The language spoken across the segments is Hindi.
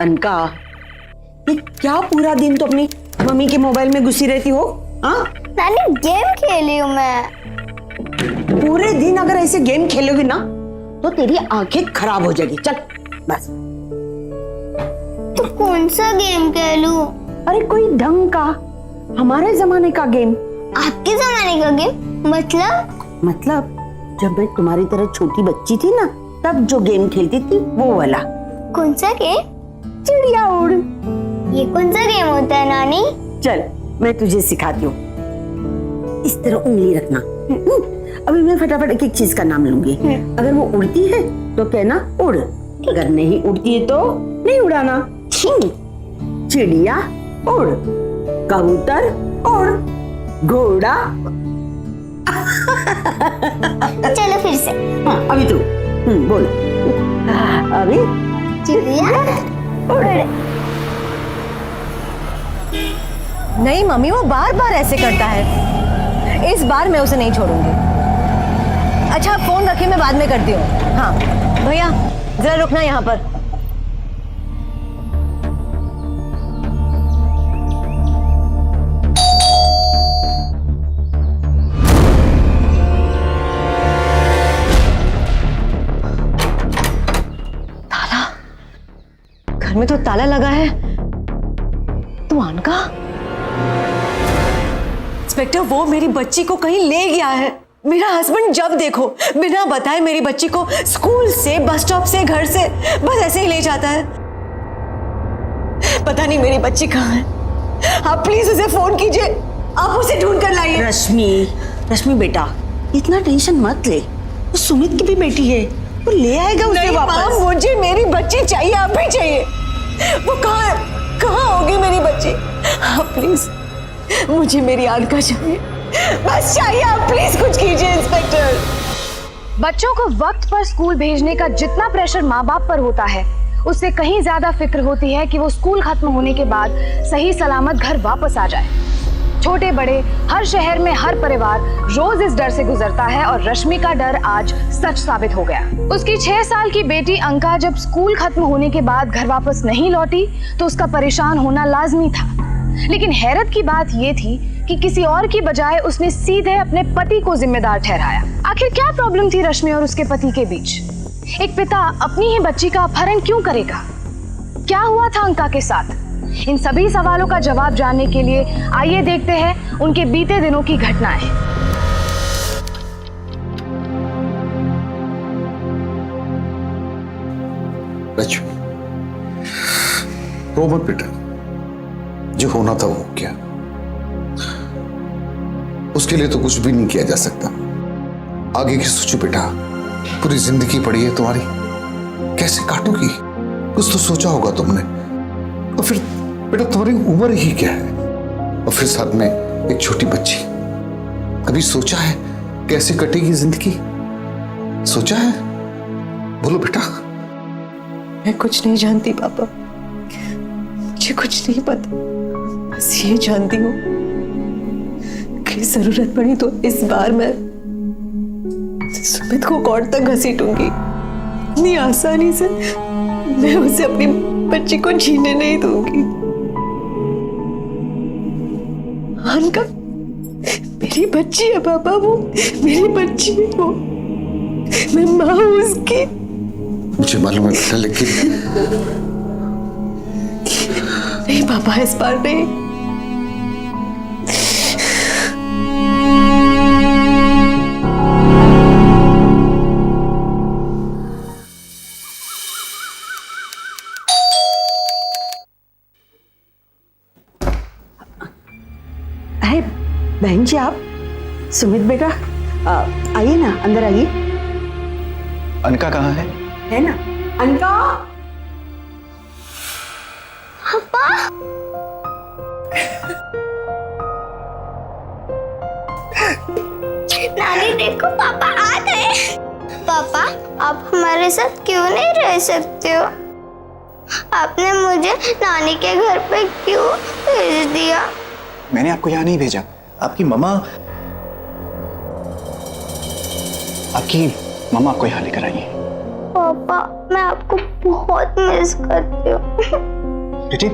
अनका, ये क्या पूरा दिन तो अपनी मम्मी के मोबाइल में घुसी रहती हो? हाँ नानी, गेम खेली हूँ मैं। पूरे दिन अगर ऐसे गेम खेलोगी ना तो तेरी आंखें खराब हो जाएगी। चल बस। तो कौन सा गेम खेलूं? अरे कोई ढंग का, हमारे जमाने का गेम। आपके जमाने का गेम? मतलब जब मैं तुम्हारी तरह छोटी बच्ची थी ना, तब जो गेम खेलती थी वो वाला। कौन सा गेम? चिड़िया उड़। ये कौन सा गेम होता है नानी? चल मैं तुझे सिखाती हूँ। इस तरह उंगली रखना। अभी मैं फटाफट एक एक चीज का नाम लूंगी। अगर वो उड़ती है तो कहना उड़, अगर नहीं उड़ती है तो नहीं उड़ाना। चिड़िया उड़, कबूतर उड़, घोड़ा। चलो फिर से। हाँ अभी तू बोल। अभी चिड़िया उड़। नहीं मम्मी, वो बार बार ऐसे करता है। इस बार मैं उसे नहीं छोड़ूंगी। अच्छा आप फोन रखिए, मैं बाद में करती हूँ। हाँ भैया जरा रुकना यहाँ पर। ताला, घर में तो ताला लगा है। तू अनका? इंस्पेक्टर, वो मेरी बच्ची को कहीं ले गया है। मेरा हस्बैंड जब देखो बिना बताए मेरी बच्ची को स्कूल से, बस स्टॉप से, घर से बस ऐसे ही ले जाता है। पता नहीं मेरी बच्ची कहाँ है। आप प्लीज उसे फोन कीजिए, आप उसे ढूंढ कर लाइए। रश्मि बेटा, इतना टेंशन मत ले। वो सुमित की भी बेटी है, वो ले आएगा उसे वापस। मां, मुझे मेरी बच्ची चाहिए, आप ही चाहिए। वो कहाँ होगी मेरी बच्ची? आप प्लीज, मुझे मेरी अनका चाहिए, बस चाहिए। आप प्लीज कुछ कीजिए इंस्पेक्टर। बच्चों को वक्त पर स्कूल भेजने का जितना प्रेशर माँ बाप पर होता है, उससे कहीं ज्यादा फिक्र होती है कि वो स्कूल खत्म होने के बाद सही सलामत घर वापस आ जाए। छोटे बड़े हर शहर में हर परिवार रोज इस डर से गुजरता है और रश्मि का डर आज सच साबित हो गया। उसकी 6 साल की बेटी अंका जब स्कूल खत्म होने के बाद घर वापस नहीं लौटी तो उसका परेशान होना लाजमी था। लेकिन हैरत की बात ये थी कि किसी और की बजाय उसने सीधे अपने पति को जिम्मेदार ठहराया। आखिर क्या प्रॉब्लम थी रश्मि और उसके पति के बीच? एक पिता अपनी ही बच्ची का अपहरण क्यों करेगा? क्या हुआ था अंका के साथ? इन सभी सवालों का जवाब जानने के लिए आइए देखते हैं उनके बीते दिनों की घटनाएं। लक्ष्मी, रो मत बेटा, जो होना था वो हो गया। उसके लिए तो कुछ भी नहीं किया जा सकता। आगे की सोचो बेटा, पूरी जिंदगी पड़ी है तुम्हारी, कैसे काटोगी? कुछ तो सोचा होगा तुमने। और फिर बेटा तुम्हारी उम्र ही क्या है, और फिर साथ में एक छोटी बच्ची। कभी सोचा है कैसे कटेगी जिंदगी? सोचा है? बोलो बेटा। मैं कुछ नहीं जानती पापा, मुझे कुछ नहीं पता। बस ये जानती हूँ कि जरूरत पड़ी तो इस बार मैं सुमित को कोर्ट तक घसीटूंगी। इतनी आसानी से मैं उसे अपनी बच्ची को जीने नहीं दूंगी। अनका मेरी बच्ची है पापा, वो मेरी बच्ची है, वो मैं माँ हूँ उसकी। मुझे मालूम है बेटा, लेकिन नहीं पापा, इस बार नहीं। अरे बहन जी, आप सुमित बेटा आइए ना, अंदर आइए। अनका कहाँ है ना अनका? नानी देखो, पापा आ गए। पापा, आप हमारे साथ क्यों नहीं रह सकते हो? आपने मुझे नानी के घर पे क्यों भेज दिया? मैंने आपको यहाँ नहीं भेजा। आपकी मम्मा आपको यहाँ लेकर आई है। पापा मैं आपको बहुत मिस करती हूँ। बेटी,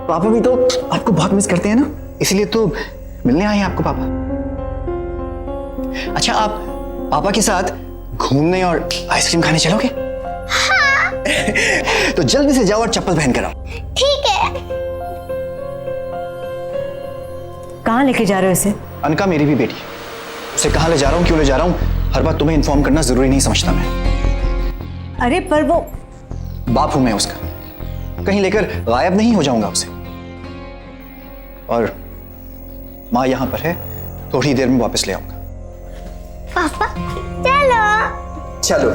पापा भी तो आपको बहुत मिस करते हैं ना, इसलिए तो मिलने आए हैं आपको पापा। अच्छा, आप पापा के साथ घूमने और आइसक्रीम खाने चलोगे? हाँ। तो जल्दी से जाओ और चप्पल पहन कर आओ। ठीक है। कहाँ लेके जा रहे हो इसे? अनका मेरी भी बेटी है, उसे कहाँ ले जा रहा हूँ, क्यों ले जा रहा हूँ, हर बात तुम्हें इन्फॉर्म करना जरूरी नहीं समझता मैं। अरे पर वो बाप हूं मैं उसका, कहीं लेकर गायब नहीं हो जाऊंगा उसे। और माँ यहां पर है, थोड़ी देर में वापस ले आऊंगा। पापा चलो। चलो।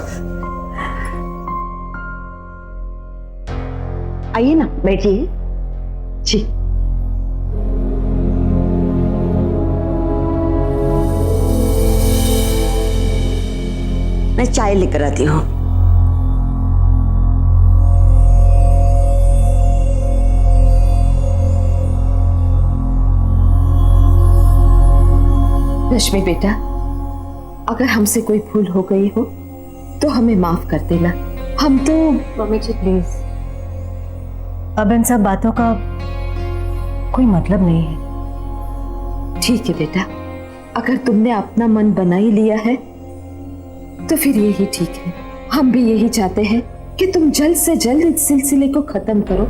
आइए ना, बैठिए। जी। मैं चाय लेकर आती हूँ। रश्मि बेटा, अगर हमसे कोई भूल हो गई हो तो हमें माफ कर देना। हम तो मम्मी जी प्लीज, अब इन सब बातों का कोई मतलब नहीं है। ठीक है बेटा, अगर तुमने अपना मन बना ही लिया है तो फिर यही ठीक है। हम भी यही चाहते हैं कि तुम जल्द से जल्द इस सिलसिले को खत्म करो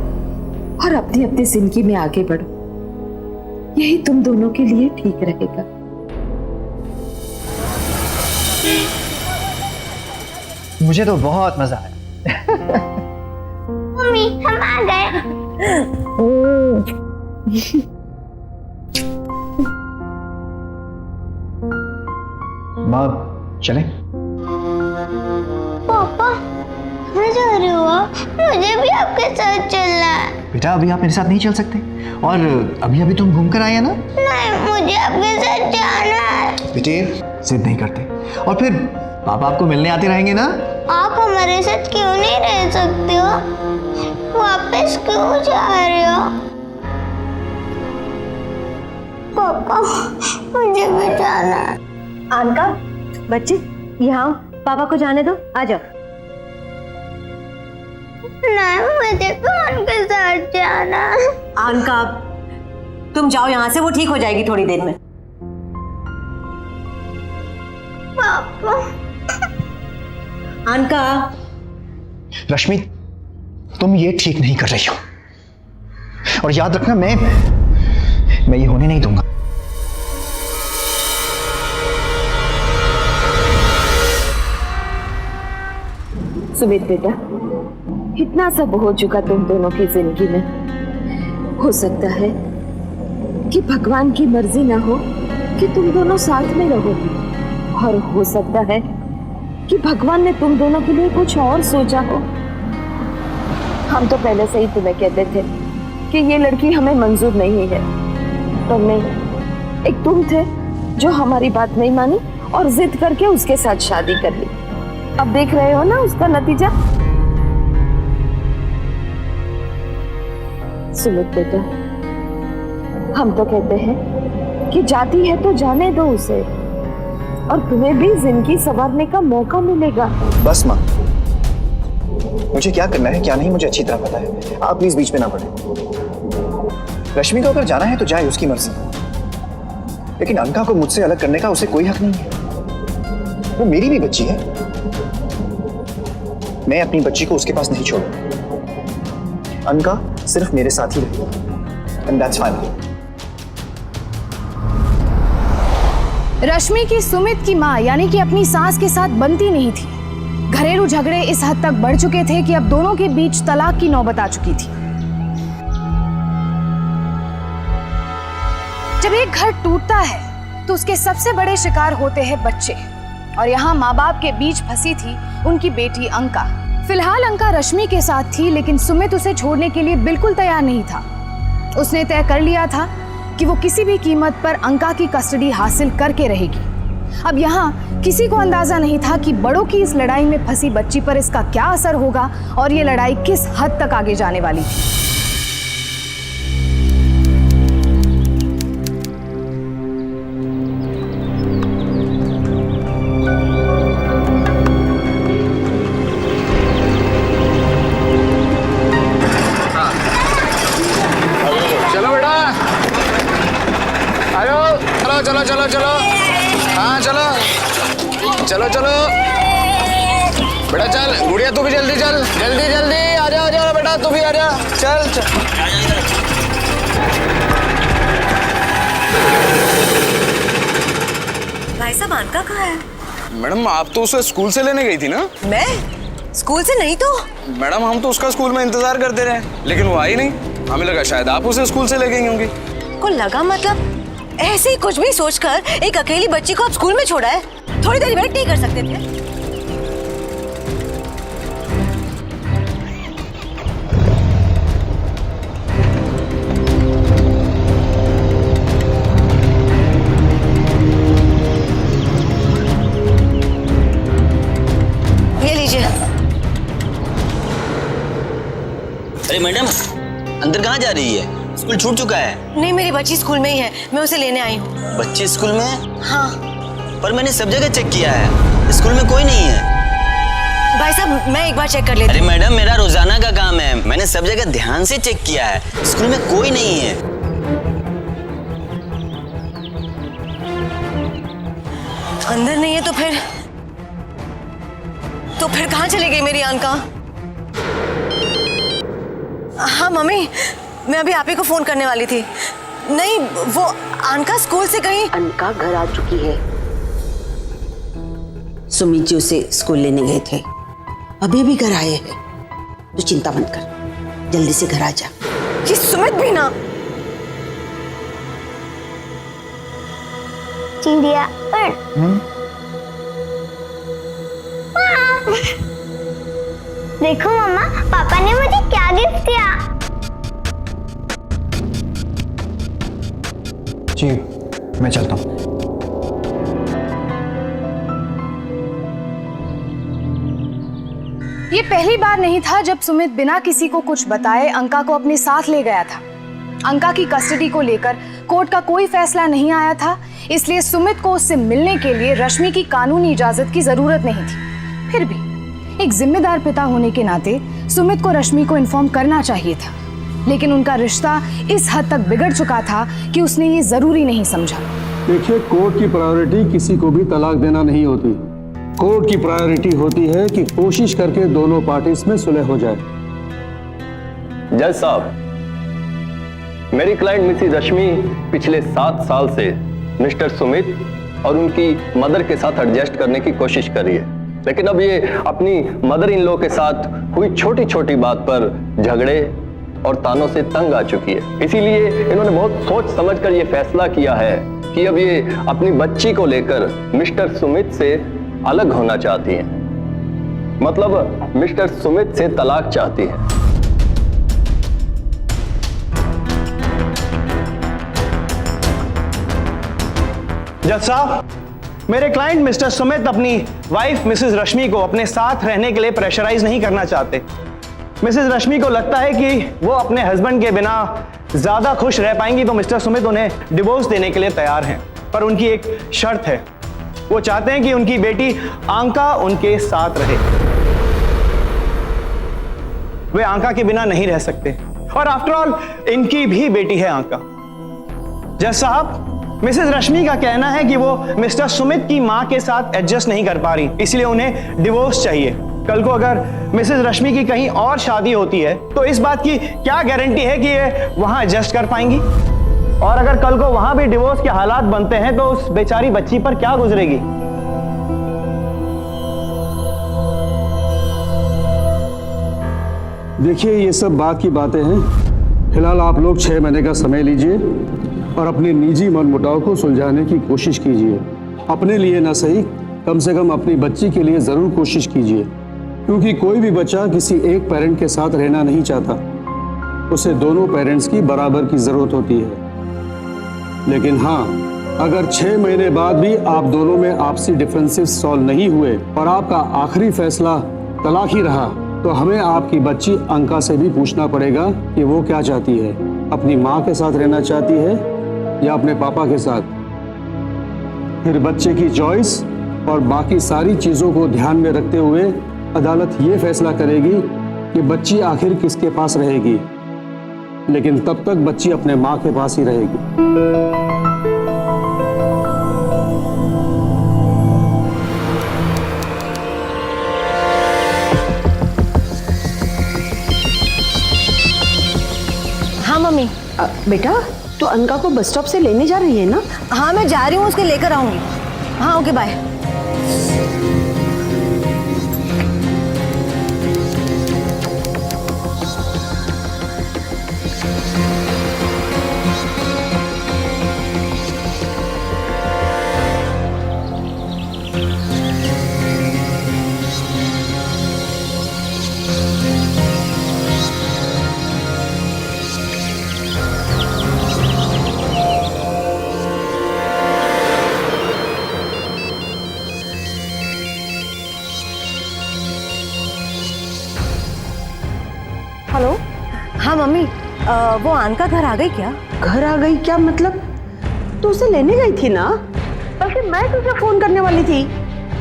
और अपनी अपनी जिंदगी में आगे बढ़ो। यही तुम दोनों के लिए ठीक रहेगा। मुझे तो बहुत मजा आया। मम्मी हम आ गए। माँ चलें? पापा कहाँ जा रहे हो आप? मुझे भी आपके साथ चलना है। बेटा, अभी आप मेरे साथ नहीं चल सकते, और अभी अभी तुम घूम कर आए हैं ना। नहीं, मुझे आपके साथ जाना है। बेटे, जिद नहीं करते, और फिर पापा आपको मिलने आते रहेंगे ना। आप हमारे साथ क्यों नहीं रह सकते हो? वापस क्यों जा रहे हो? पापा मुझे भी जाना है। अनका, बच्चे यहाँ पापा को जाने दो, आ जाओ। नहीं, मुझे कौन के साथ जाना? अनका, तुम जाओ यहाँ से, वो ठीक हो जाएगी थोड़ी देर में। पापा अनका, रश्मि, तुम ये ठीक नहीं कर रही हो, और याद रखना, मैं ये होने नहीं दूंगा। सुमित बेटा, इतना सब हो चुका तुम दोनों की जिंदगी में। हो सकता है कि भगवान की मर्जी ना हो कि तुम दोनों साथ में रहो, और हो सकता है कि भगवान ने तुम दोनों के लिए कुछ और सोचा हो। हम तो पहले से ही तुम्हें कहते थे कि ये लड़की हमें मंजूर नहीं है, तो नहीं, एक तुम थे जो हमारी बात नहीं मानी और जिद करके उसके साथ शादी कर ली। अब देख रहे हो ना उसका नतीजा। सुमित बेटा, हम तो कहते हैं कि जाती है तो जाने दो उसे, और तुम्हें भी जिंदगी संवारने का मौका मिलेगा। बस माँ, मुझे क्या करना है क्या नहीं मुझे अच्छी तरह पता है, आप प्लीज बीच में ना पड़े। रश्मि को अगर जाना है तो जाए, उसकी मर्जी, लेकिन अनका को मुझसे अलग करने का उसे कोई हक नहीं है। वो मेरी भी बच्ची है, मैं अपनी बच्ची को उसके पास नहीं छोड़ूंगा। अनका सिर्फ मेरे साथ ही रहेगी, एंड दैट्स फाइन। रश्मि की सुमित की मां यानी कि अपनी सास के साथ बनती नहीं थी। घरेलू झगड़े इस हद तक बढ़ चुके थे कि अब दोनों के बीच तलाक की नौबत आ चुकी थी। जब एक घर टूटता है तो उसके सबसे बड़े शिकार होते हैं बच्चे, और यहाँ माँ बाप के बीच फंसी थी उनकी बेटी अंका। फिलहाल अंका रश्मि के साथ थी, लेकिन सुमित उसे छोड़ने के लिए बिल्कुल तैयार नहीं था। उसने तय कर लिया था कि वो किसी भी कीमत पर अंका की कस्टडी हासिल करके रहेगी। अब यहाँ किसी को अंदाजा नहीं था कि बड़ों की इस लड़ाई में फंसी बच्ची पर इसका क्या असर होगा और ये लड़ाई किस हद तक आगे जाने वाली थी। चलो चलो चलो, हाँ चलो चलो चलो बेटा, चल गुड़िया तू भी जल्दी चल, जल्दी जल्दी आ जाओ बेटा, तू भी आ जा, चल चल। भाई साहब अनका कहाँ है? मैडम आप तो उसे स्कूल से लेने गई थी ना? मैं स्कूल से नहीं तो। मैडम हम तो उसका स्कूल में इंतजार करते रहे, लेकिन वो आई नहीं। हमें लगा शायद आप उसे स्कूल से ले गई होंगी। को लगा मतलब ऐसे ही कुछ भी सोचकर एक अकेली बच्ची को आप स्कूल में छोड़ा है? थोड़ी देर वेट नहीं कर सकते थे? ये लीजिए। अरे मैडम अंदर कहाँ जा रही है? स्कूल छूट चुका है। नहीं, मेरी बच्ची स्कूल में ही है, मैं उसे लेने आई हूँ। बच्ची स्कूल में? हाँ। पर मैंने सब जगह चेक किया है, स्कूल में कोई नहीं है। भाई साहब मैं एक बार चेक कर लेती अरे हूँ। मैडम मेरा रोजाना का काम है, मैंने सब जगह ध्यान से चेक किया है, स्कूल में कोई नहीं है। अंदर नहीं है तो फिर कहाँ चली गई मेरी अनका? हाँ मम्मी, मैं अभी आप ही को फोन करने वाली थी। नहीं, वो अनका स्कूल से कहीं। अनका घर आ चुकी है। सुमित जी उसे स्कूल लेने गए थे, अभी भी घर आए हैं। तो चिंता मत कर, जल्दी से घर आ जा। ये सुमित भी ना। चिड़िया उड़। देखो मम्मा, पापा ने मुझे क्या गिफ्ट दिया। जी मैं चलता हूँ। ये पहली बार नहीं था जब सुमित बिना किसी को कुछ बताए अंका को अपने साथ ले गया था। अंका की कस्टडी को लेकर कोर्ट का कोई फैसला नहीं आया था, इसलिए सुमित को उससे मिलने के लिए रश्मि की कानूनी इजाजत की जरूरत नहीं थी। फिर भी एक जिम्मेदार पिता होने के नाते सुमित को रश्मि को इन्फॉर्म करना चाहिए था, लेकिन उनका रिश्ता इस हद तक बिगड़ चुका था कि उसने ये जरूरी नहीं समझा। देखिए, कोर्ट की प्रायोरिटी किसी को भी तलाक देना नहीं होती। कोर्ट की प्रायोरिटी होती है कि कोशिश करके दोनों पार्टीज में सुलह हो जाए। जज साहब, मेरी क्लाइंट मिसेस रश्मि पिछले 7 साल से मिस्टर सुमित और उनकी मदर के साथ एडजस्ट करने की कोशिश कर रही है, लेकिन अब ये अपनी मदर इन लॉ के साथ हुई छोटी छोटी बात पर झगड़े और तानों से तंग आ चुकी है। इसीलिए इन्होंने बहुत सोच समझकर ये फैसला किया है कि अब ये अपनी बच्ची को लेकर मिस्टर सुमित से अलग होना चाहती है, मतलब मिस्टर सुमित से तलाक चाहती है। जज साहब, मेरे क्लाइंट मिस्टर सुमित अपनी वाइफ मिसेस रश्मि को अपने साथ रहने के लिए प्रेशराइज नहीं करना चाहते। मिसेस रश्मि को लगता है कि वो अपने हस्बैंड के बिना ज्यादा खुश रह पाएंगी, तो मिस्टर सुमित उन्हें डिवोर्स देने के लिए तैयार हैं। पर उनकी एक शर्त है, वो चाहते हैं कि उनकी बेटी अंका उनके साथ रहे। वे अंका के बिना नहीं रह सकते, और आफ्टर ऑल इनकी भी बेटी है अंका। जज साहब, मिसेस रश्मि का कहना है कि वो मिस्टर सुमित की मां के साथ एडजस्ट नहीं कर पा रही, इसलिए उन्हें डिवोर्स चाहिए। कल को अगर मिसेस रश्मि की कहीं और शादी होती है तो इस बात की क्या गारंटी है कि ये वहां एडजस्ट कर पाएंगी? और अगर कल को वहां भी डिवोर्स के हालात बनते हैं तो उस बेचारी बच्ची पर क्या गुजरेगी? देखिए, ये सब बात की बातें हैं। फिलहाल आप लोग 6 महीने का समय लीजिए और अपने निजी मनमुटाव को सुलझाने की कोशिश कीजिए। अपने लिए ना सही, कम से कम अपनी बच्ची के लिए जरूर कोशिश कीजिए, क्योंकि कोई भी बच्चा किसी एक पेरेंट के साथ रहना नहीं चाहता, उसे दोनों पेरेंट्स की बराबर की जरूरत होती है। लेकिन हाँ, अगर 6 महीने बाद भी आप दोनों में आपसी डिफरेंसेस सॉल्व नहीं हुए और आपका आखिरी फैसला तलाक ही रहा, तो हमें आपकी बच्ची अंका से भी पूछना पड़ेगा कि वो क्या चाहती है, अपनी माँ के साथ रहना चाहती है या अपने पापा के साथ। फिर बच्चे की चॉइस और बाकी सारी चीज़ों को ध्यान में रखते हुए अदालत ये फैसला करेगी कि बच्ची आखिर किसके पास रहेगी, लेकिन तब तक बच्ची अपने माँ के पास ही रहेगी। मम्मी। बेटा तो अनका को बस स्टॉप से लेने जा रही है ना? हाँ मैं जा रही हूँ, उसके लेकर आऊंगी। हाँ ओके बाय। हेलो। हाँ मम्मी, वो आनका घर आ गई क्या? घर आ गई क्या मतलब? तो उसे लेने गई थी ना? बल्कि मैं तुझे फोन करने वाली थी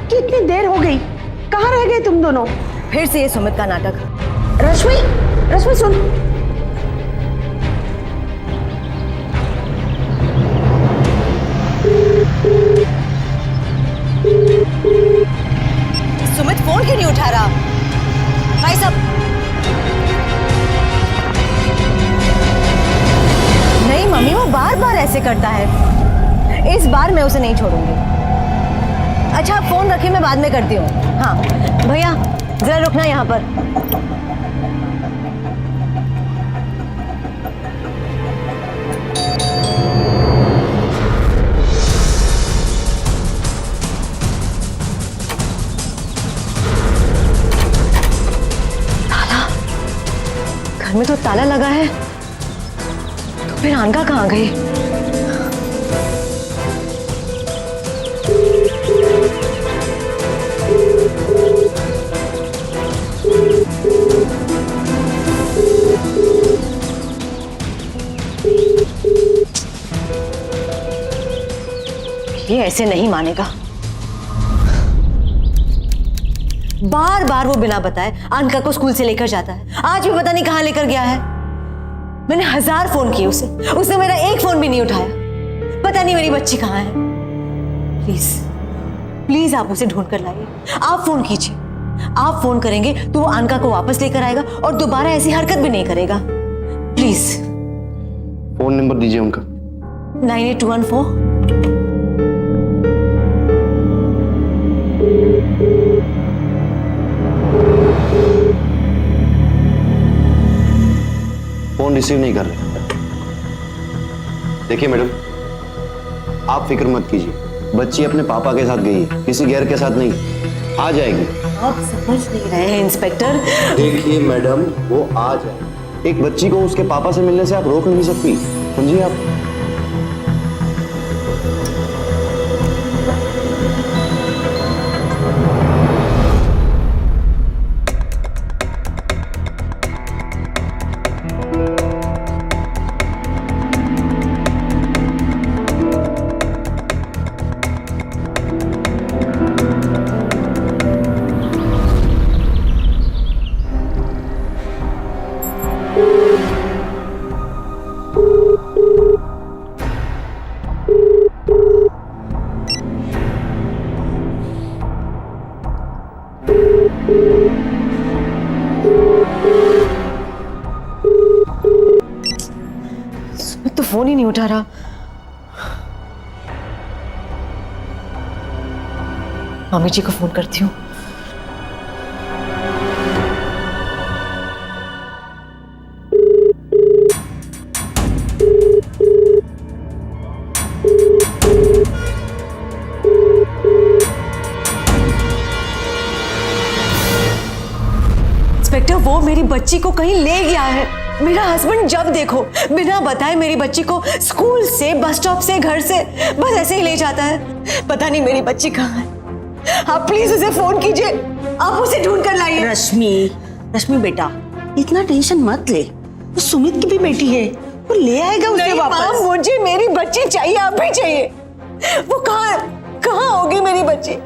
कि इतनी देर हो गई, कहाँ रह गए तुम दोनों? फिर से ये सुमित का नाटक। रश्मि, रश्मि सुन। सुमित फोन क्यों नहीं उठा रहा? भाई साहब। नहीं मम्मी, वो बार बार ऐसे करता है। इस बार मैं उसे नहीं छोड़ूंगी। अच्छा आप फोन रखिए, मैं बाद में करती हूँ। हाँ भैया जरा रुकना यहाँ पर। ताला, घर में तो ताला लगा है, तो फिर आनका कहाँ गई? ये ऐसे नहीं मानेगा। बार बार वो बिना बताए आनका को स्कूल से लेकर जाता है। आज भी पता नहीं कहां लेकर गया है। मैंने 1000 फोन किए उसे, उसने मेरा एक फोन भी नहीं उठाया। पता नहीं मेरी बच्ची कहां है। प्लीज प्लीज आप उसे ढूंढ कर लाइए। आप फोन कीजिए। आप फोन करेंगे तो वो आनका को वापस लेकर आएगा और दोबारा ऐसी हरकत भी नहीं करेगा। प्लीज। फोन नंबर दीजिए उनका। 98214। फोन रिसीव नहीं कर रहे। देखिए मैडम, आप फिक्र मत कीजिए। बच्ची अपने पापा के साथ गई है, किसी गैर के साथ नहीं। आ जाएगी। आप समझ नहीं रहे हैं इंस्पेक्टर। देखिए मैडम, वो आ जाए। एक बच्ची को उसके पापा से मिलने से आप रोक नहीं सकती, समझिए आप। तो फोन ही नहीं उठा रहा। मम्मी जी को फोन करती हूँ। इंस्पेक्टर, वो मेरी बच्ची को कहीं ले गया है। मेरा हस्बैंड जब देखो बिना बताए मेरी बच्ची को स्कूल से, बस स्टॉप से, घर से बस ऐसे ही ले जाता है। पता नहीं मेरी बच्ची कहाँ है। आप प्लीज उसे फोन कीजिए। आप उसे ढूंढ कर लाइए। रश्मि, रश्मि बेटा इतना टेंशन मत ले। वो सुमित की भी बेटी है, वो ले आएगा उसे वापस। मुझे मेरी बच्ची चाहिए, अभी चाहिए। वो कहाँ होगी मेरी बच्ची?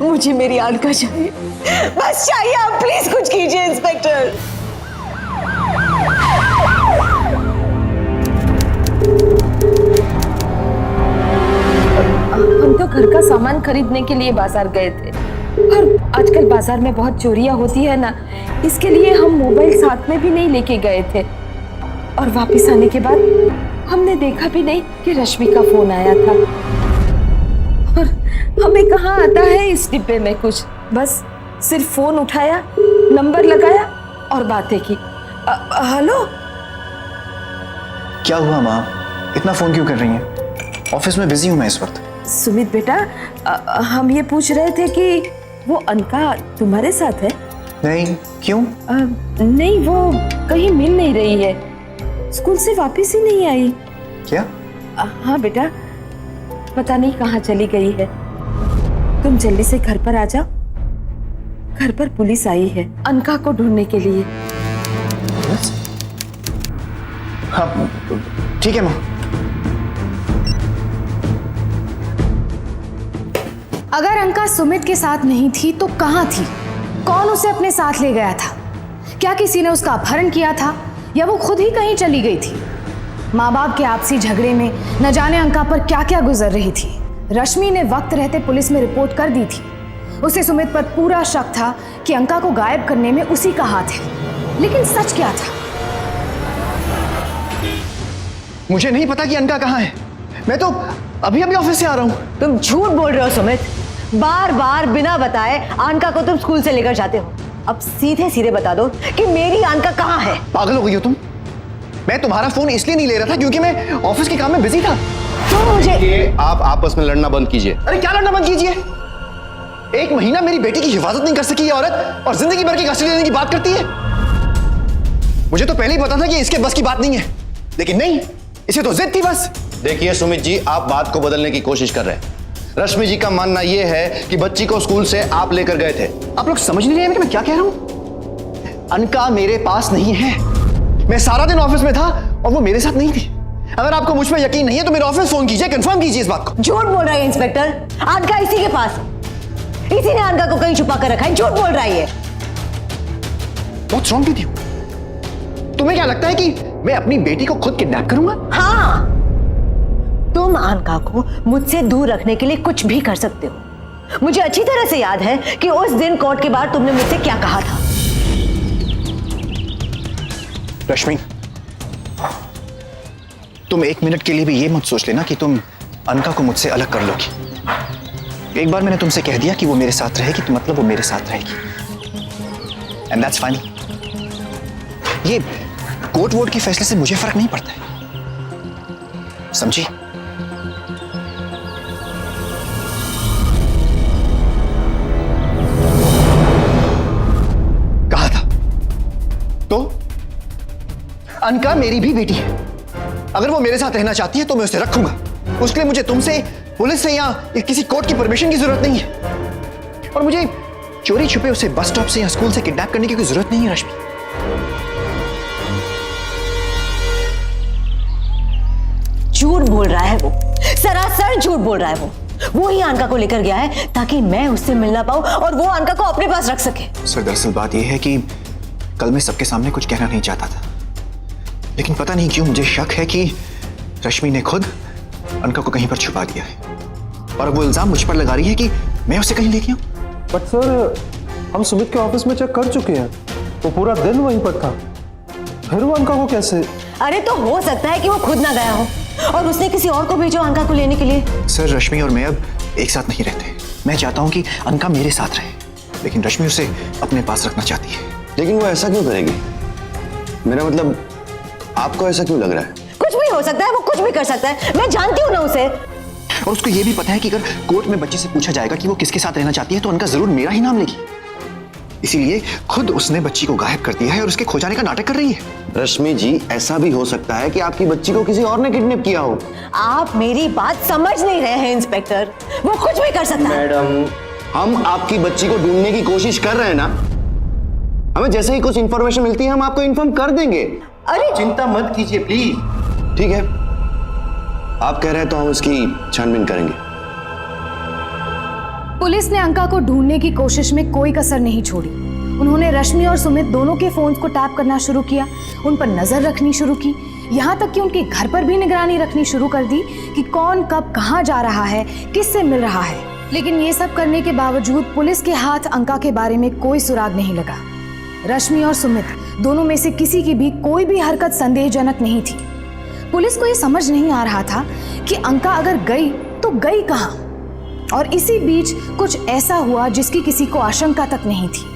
मुझे मेरी आनका चाहिए, बस चाहिए। आप प्लीज कुछ कीजिए इंस्पेक्टर। हम तो घर का सामान खरीदने के लिए बाजार गए थे, और आजकल बाजार में बहुत चोरियां होती है ना, इसके लिए हम मोबाइल साथ में भी नहीं लेके गए थे। और वापस आने के बाद हमने देखा भी नहीं कि रश्मि का फोन आया था। और हमें कहाँ आता है इस डिब्बे में कुछ, बस सिर्फ फोन उठाया, नंबर लगाया और बातें की। हेलो। क्या हुआ माँ, इतना फोन क्यों कर रही हैं? ऑफिस में बिजी हूँ मैं इस वक्त। सुमित बेटा, हम ये पूछ रहे थे कि वो अनका तुम्हारे साथ है? नहीं, क्यों? नहीं, वो कहीं मिल नहीं रही है, स्कूल से वापस ही नहीं आई। क्या? हाँ बेटा, पता नहीं कहाँ चली गई है। तुम जल्दी से घर पर आ जाओ, घर पर पुलिस आई है अनका को ढूंढने के लिए। हाँ ठीक है माँ। अगर अंका सुमित के साथ नहीं थी तो कहाँ थी? कौन उसे अपने साथ ले गया था? क्या किसी ने उसका अपहरण किया था या वो खुद ही कहीं चली गई थी? माँ बाप के आपसी झगड़े में न जाने अंका पर क्या क्या गुजर रही थी। रश्मि ने वक्त रहते पुलिस में रिपोर्ट कर दी थी। उसे सुमित पर पूरा शक था कि अंका को गायब करने में उसी का हाथ है, लेकिन सच क्या था? मुझे नहीं पता कि अनका कहाँ है। मैं तो अभी अभी ऑफिस से आ रहा हूँ। तुम झूठ बोल रहे हो सुमित। बार बार बिना बताए आनका को तुम स्कूल से लेकर जाते हो। अब सीधे सीधे बता दो कि मेरी आनका कहाँ है। पागल हो गई हो तुम? मैं तुम्हारा फोन इसलिए नहीं ले रहा था क्योंकि मैं ऑफिस के काम में बिजी था। तुम मुझे आप आपस में लड़ना बंद कीजिए। अरे क्या लड़ना बंद कीजिए? 1 महीना मेरी बेटी की हिफाजत नहीं कर सकी ये औरत और जिंदगी भर की कस्टडी लेने की बात करती है। मुझे तो पहले ही पता था कि इसके बस की बात नहीं है, लेकिन नहीं, इसे तो जिद थी बस। देखिए सुमित जी, आप बात को बदलने की कोशिश कर रहे हैं। रश्मि जी का मानना यह है कि बच्ची को स्कूल से आप लेकर गए थे। आप लोग समझ नहीं रहे हैं कि मैं क्या कह रहा हूं? अनका मेरे पास नहीं है। मैं सारा दिन ऑफिस में था और वो मेरे साथ नहीं थी। अगर आपको मुझ पर यकीन नहीं है तो मेरे ऑफिस फोन कीजिए, कंफर्म कीजिए इस बात को। झूठ बोल रहा है इंस्पेक्टर। आनका इसी के पास है। इसी ने आनका को कहीं छुपा कर रखा है। झूठ बोल रहा है ये। What's wrong with you? तुम्हें क्या लगता है कि मैं अपनी बेटी को खुद किडनैप करूंगा? हाँ, तुम आनका को मुझसे दूर रखने के लिए कुछ भी कर सकते हो। मुझे अच्छी तरह से याद है कि उस दिन कोर्ट के बाद तुमने मुझसे क्या कहा था। रश्मि, तुम 1 मिनट के लिए भी ये मत सोच लेना कि तुम अनका को मुझसे अलग कर लोगी। एक बार मैंने तुमसे कह दिया कि वो मेरे साथ रहेगी तो मतलब वो मेरे साथ रहेगी। And that's final. ये कोर्ट वोट के फैसले से मुझे फर्क नहीं पड़ता है, समझी? कहा था तो अनका मेरी भी बेटी है। अगर वो मेरे साथ रहना चाहती है तो मैं उसे रखूंगा। उसके लिए मुझे तुमसे, पुलिस से या किसी कोर्ट की परमिशन की जरूरत नहीं है। और मुझे चोरी छुपे उसे बस स्टॉप से या स्कूल से किडनैप करने की कोई जरूरत नहीं है रश्मि। झूठ बोल रहा है वो, सरासर झूठ बोल रहा है वो ही आनका को लेकर गया है ताकि मैं उससे मिलना पाऊं और वो आनका को अपने पास रख सके। सर दरअसल बात यह है कि कल मैं सबके सामने कुछ कहना नहीं चाहता था, लेकिन पता नहीं क्यों मुझे शक है कि रश्मि ने खुद अनका को कहीं पर छुपा दिया है और वो इल्जाम मुझ पर लगा रही है कि मैं उसे कहीं ले गया हूं। बट सर, हम सुमित के ऑफिस में चेक कर चुके हैं, वो पूरा दिन वहीं पर था। फिर वो अनका को कैसे? अरे तो हो सकता है कि वो खुद ना गया हो और उसने किसी और को भेजो अनका को लेने के लिए। सर रश्मि और मैं अब एक साथ नहीं रहते। मैं चाहता हूं कि अनका मेरे साथ रहे, लेकिन रश्मि उसे अपने पास रखना चाहती है। लेकिन वो ऐसा क्यों करेगी? मेरा मतलब, आपको ऐसा क्यों लग रहा है? कुछ भी हो सकता है, वो कुछ भी कर सकता है। मैं जानती हूँ ना उसे। और उसको यह भी पता है कि अगर कोर्ट में बच्चे से पूछा जाएगा कि वो किसके साथ रहना चाहती है तो अनका जरूर मेरा ही नाम लेगी। इसीलिए खुद उसने बच्ची को गायब कर दिया है और उसके खो जाने का नाटक कर रही है। रश्मि जी, ऐसा भी हो सकता है कि आपकी बच्ची को किसी और ने किडनैप किया हो। आप मेरी बात समझ नहीं रहे हैं इंस्पेक्टर। वो कुछ भी कर सकता है। मैडम, हम आपकी बच्ची को ढूंढने की कोशिश कर रहे हैं ना। हमें जैसे ही कुछ इंफॉर्मेशन मिलती है हम आपको इन्फॉर्म कर देंगे। अरे चिंता मत कीजिए प्लीज। ठीक है, आप कह रहे हैं तो हम इसकी छानबीन करेंगे। पुलिस ने अंका को ढूंढने की कोशिश में कोई कसर नहीं छोड़ी। उन्होंने रश्मि और सुमित दोनों के फोन्स को टैप करना शुरू किया, उन पर नजर रखनी शुरू की, यहाँ तक कि उनके घर पर भी निगरानी रखनी शुरू कर दी कि कौन कब कहाँ जा रहा है, किससे मिल रहा है। लेकिन ये सब करने के बावजूद पुलिस के हाथ अंका के बारे में कोई सुराग नहीं लगा। रश्मि और सुमित दोनों में से किसी की भी कोई भी हरकत संदेहजनक नहीं थी। पुलिस को यह समझ नहीं आ रहा था कि अंका अगर गई तो गई कहां, और इसी बीच कुछ ऐसा हुआ जिसकी किसी को आशंका तक नहीं थी।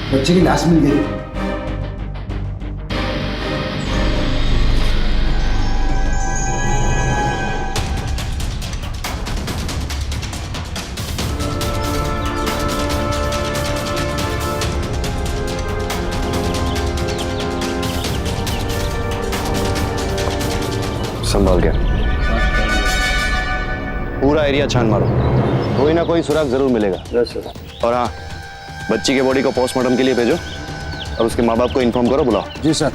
बच्चे की लाश मिल गई। संभाल गया। पूरा एरिया छान मारो, कोई ना कोई सुराग जरूर मिलेगा। और हाँ, बच्ची के बॉडी को पोस्टमार्टम के लिए भेजो और उसके माँ बाप को इन्फॉर्म करो, बुलाओ। जी सर।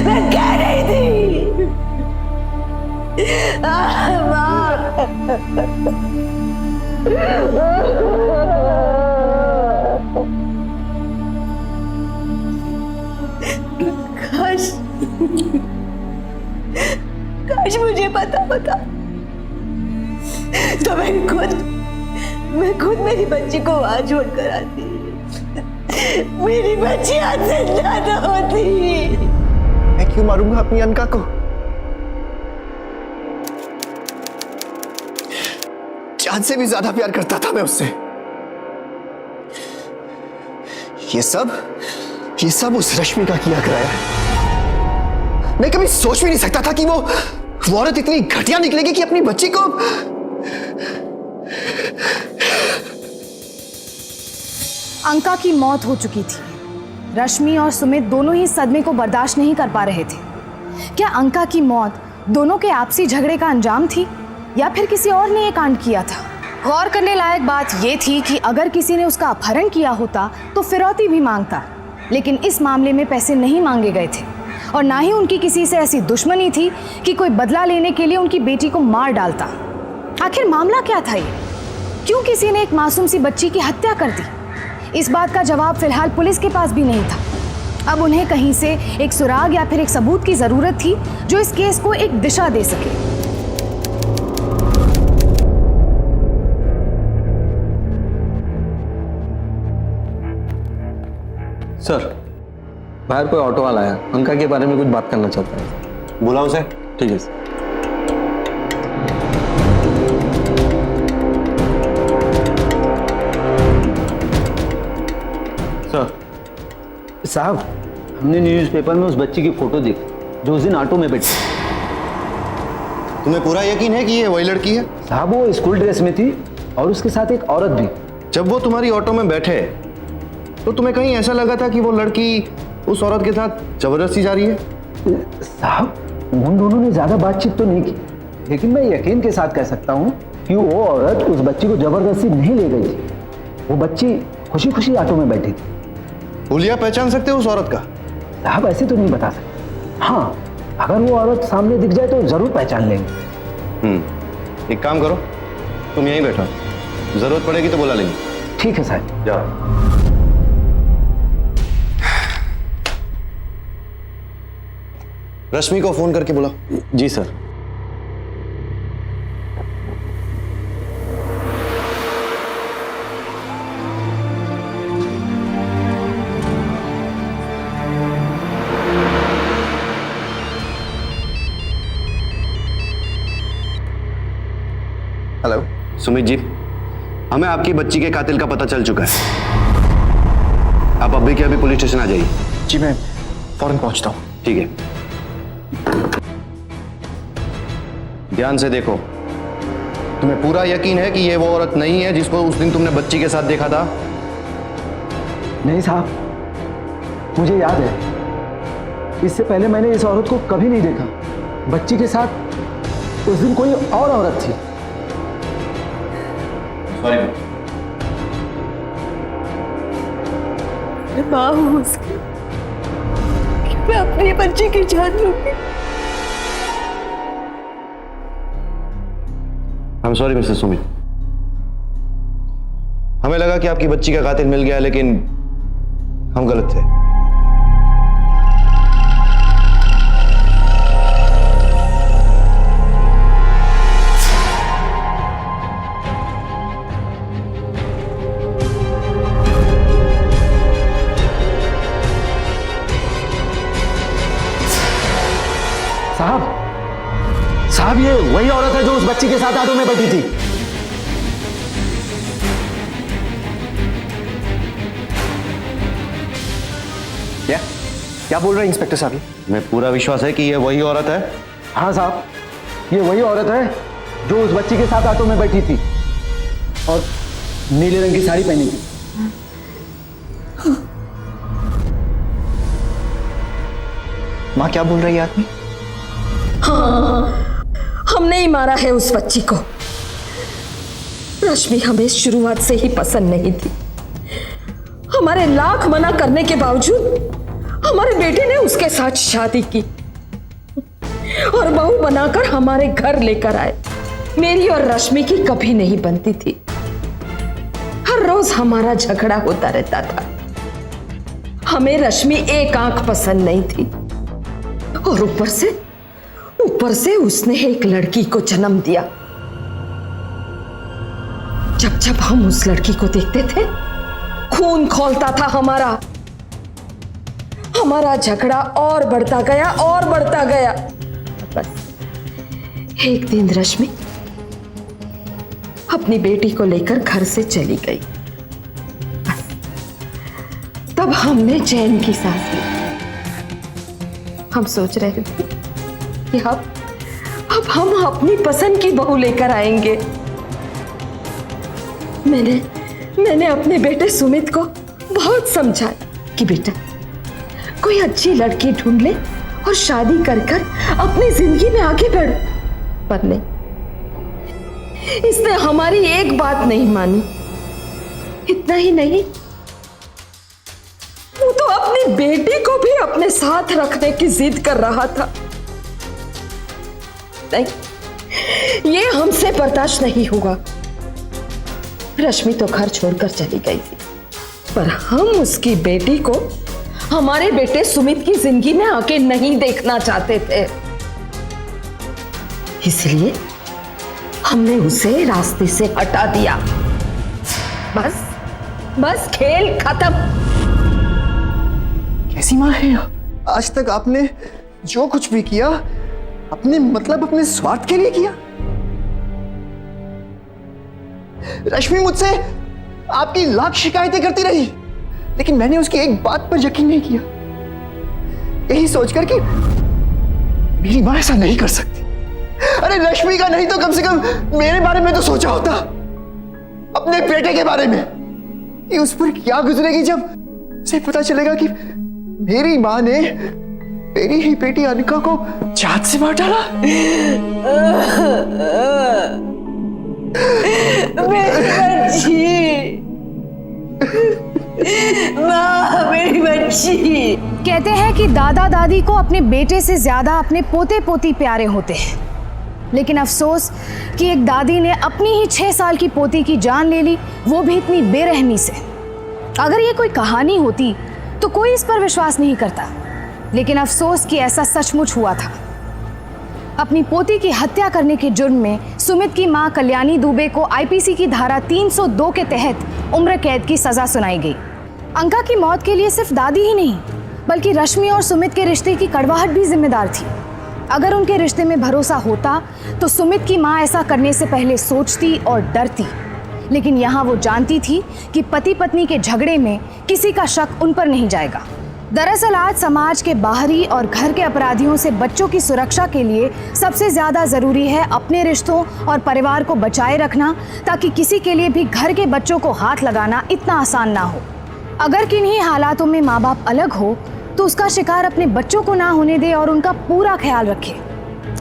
मैं कह रही थी काश मुझे पता होता तो मैं खुद मेरी बच्ची को वहां छोड़ कर आती। मेरी बच्ची आज जिंदा न होती। मैं क्यों मारूंगा अपनी अनका को? जान से भी ज्यादा प्यार करता था मैं उससे। ये सब उस रश्मि का किया कराया है। मैं कभी सोच भी नहीं सकता था कि वो औरत इतनी घटिया निकलेगी कि अपनी बच्ची को। अंका की मौत हो चुकी थी। रश्मि और सुमित दोनों ही सदमे को बर्दाश्त नहीं कर पा रहे थे। क्या अंका की मौत दोनों के आपसी झगड़े का अंजाम थी या फिर किसी और ने ये कांड किया था? गौर करने लायक बात यह थी कि अगर किसी ने उसका अपहरण किया होता तो फिरौती भी मांगता, लेकिन इस मामले में पैसे नहीं मांगे गए थे और ना ही उनकी किसी से ऐसी दुश्मनी थी कि कोई बदला लेने के लिए उनकी बेटी को मार डालता। आखिर मामला क्या था ये? क्यों किसी ने एक मासूम सी बच्ची की हत्या कर दी? इस बात का जवाब फिलहाल पुलिस के पास भी नहीं था। अब उन्हें कहीं से एक सुराग या फिर एक सबूत की जरूरत थी जो इस केस को एक दिशा दे सके। सर, बाहर कोई ऑटो वाला है, अंका के बारे में कुछ बात करना चाहता है। बुलाओ उसे। ठीक है सर। साहब, हमने न्यूज़पेपर में उस बच्ची की फोटो देखी जो उस दिन ऑटो में बैठी। तुम्हें पूरा यकीन है कि ये वही लड़की है? साहब, वो स्कूल ड्रेस में थी और उसके साथ एक औरत भी। जब वो तुम्हारी ऑटो में बैठे तो तुम्हें कहीं ऐसा लगा था कि वो लड़की उस औरत के साथ जबरदस्ती जा रही है? साहब, उन दोनों ने ज्यादा बातचीत तो नहीं की, लेकिन मैं यकीन के साथ कह सकता हूँ कि वो औरत उस बच्ची को जबरदस्ती नहीं ले गई थी। वो बच्ची खुशी खुशी ऑटो में बैठी थी। हुलिया पहचान सकते हो उस औरत का? साहब, ऐसे तो नहीं बता सकते। हाँ, अगर वो औरत सामने दिख जाए तो जरूर पहचान लेंगे। एक काम करो, तुम यहीं बैठो, जरूरत पड़ेगी तो बुला लेंगे। ठीक है साहब। जाओ। रश्मि को फोन करके बुलाओ। जी सर। सुमित जी, हमें आपकी बच्ची के कातिल का पता चल चुका है। आप अभी के अभी पुलिस स्टेशन आ जाइए। जी मैं फौरन पहुंचता हूँ। ठीक है। ध्यान से देखो, तुम्हें पूरा यकीन है कि ये वो औरत नहीं है जिसको उस दिन तुमने बच्ची के साथ देखा था? नहीं साहब, मुझे याद है, इससे पहले मैंने इस औरत को कभी नहीं देखा। बच्ची के साथ उस दिन कोई और औरत थी। मैं माँ हूँ उसकी, मैं अपनी बच्ची की जान लूंगी। I'm sorry मिस्टर सुमित, हमें लगा कि आपकी बच्ची का कातिल मिल गया, लेकिन हम गलत थे। साहब, ये वही औरत है जो उस बच्ची के साथ ऑटो में बैठी थी। क्या बोल रहे हैं इंस्पेक्टर साहब? मैं पूरा विश्वास है कि ये वही औरत है। हाँ साहब, ये वही औरत है जो उस बच्ची के साथ ऑटो में बैठी थी और नीले रंग की साड़ी पहनी थी। माँ क्या बोल रही है आदमी? हाँ, हमने ही मारा है उस बच्ची को। रश्मि हमें शुरुआत से ही पसंद नहीं थी। हमारे लाख मना करने के बावजूद हमारे बेटे ने उसके साथ शादी की और बहू बनाकर हमारे घर लेकर आए। मेरी और रश्मि की कभी नहीं बनती थी। हर रोज हमारा झगड़ा होता रहता था। हमें रश्मि एक आंख पसंद नहीं थी और ऊपर से उसने एक लड़की को जन्म दिया। जब जब हम उस लड़की को देखते थे, खून खौलता था हमारा झगड़ा और बढ़ता गया। बस एक दिन रश्मि अपनी बेटी को लेकर घर से चली गई। बस तब हमने चैन की सांस ली। हम सोच रहे थे कि अब हम अपनी पसंद की बहू लेकर आएंगे। मैंने अपने बेटे सुमित को बहुत समझाया कि बेटा कोई अच्छी लड़की ढूंढ ले और शादी कर अपनी जिंदगी में आगे बढ़। पर नहीं, इसने हमारी एक बात नहीं मानी। इतना ही नहीं, वो तो अपनी बेटी को भी अपने साथ रखने की जिद कर रहा था। नहीं, ये हमसे बर्दाश्त नहीं होगा। रश्मि तो घर छोड़कर चली गई थी, पर हम उसकी बेटी को हमारे बेटे सुमित की जिंदगी में आके नहीं देखना चाहते थे। इसलिए हमने उसे रास्ते से हटा दिया। बस खेल खत्म। कैसी माँ है? आज तक आपने जो कुछ भी किया अपने स्वार्थ के लिए किया। रश्मि मुझसे आपकी लाख शिकायतें करती रही, लेकिन मैंने उसकी एक बात पर यकीन नहीं किया, यही सोचकर कि मेरी मां ऐसा नहीं कर सकती। अरे रश्मि का नहीं तो कम से कम मेरे बारे में तो सोचा होता, अपने बेटे के बारे में कि उस पर क्या गुजरेगी जब उसे पता चलेगा कि मेरी मां ने मेरी ही बेटी अनिका को जात से मार डाला। मेरी बच्ची। कहते हैं कि दादा दादी को अपने बेटे से ज्यादा अपने पोते पोती प्यारे होते हैं, लेकिन अफसोस कि एक दादी ने अपनी ही 6 साल की पोती की जान ले ली, वो भी इतनी बेरहमी से। अगर ये कोई कहानी होती तो कोई इस पर विश्वास नहीं करता, लेकिन अफसोस कि ऐसा सचमुच हुआ था। अपनी पोती की हत्या करने के जुर्म में सुमित की मां कल्याणी दुबे को आईपीसी की धारा 302 के तहत उम्र कैद की सजा सुनाई गई। अंका की मौत के लिए सिर्फ दादी ही नहीं, बल्कि रश्मि और सुमित के रिश्ते की कड़वाहट भी जिम्मेदार थी। अगर उनके रिश्ते में भरोसा होता तो सुमित की माँ ऐसा करने से पहले सोचती और डरती, लेकिन यहाँ वो जानती थी कि पति पत्नी के झगड़े में किसी का शक उन पर नहीं जाएगा। दरअसल आज समाज के बाहरी और घर के अपराधियों से बच्चों की सुरक्षा के लिए सबसे ज्यादा जरूरी है अपने रिश्तों और परिवार को बचाए रखना, ताकि किसी के लिए भी घर के बच्चों को हाथ लगाना इतना आसान ना हो। अगर किन्हीं हालातों में माँ बाप अलग हो तो उसका शिकार अपने बच्चों को ना होने दे और उनका पूरा ख्याल रखे।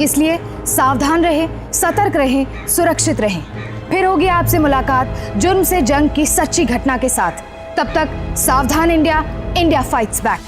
इसलिए सावधान रहें, सतर्क रहें, सुरक्षित रहें। फिर होगी आपसे मुलाकात जुर्म से जंग की सच्ची घटना के साथ। तब तक सावधान इंडिया, इंडिया फाइट्स बैक।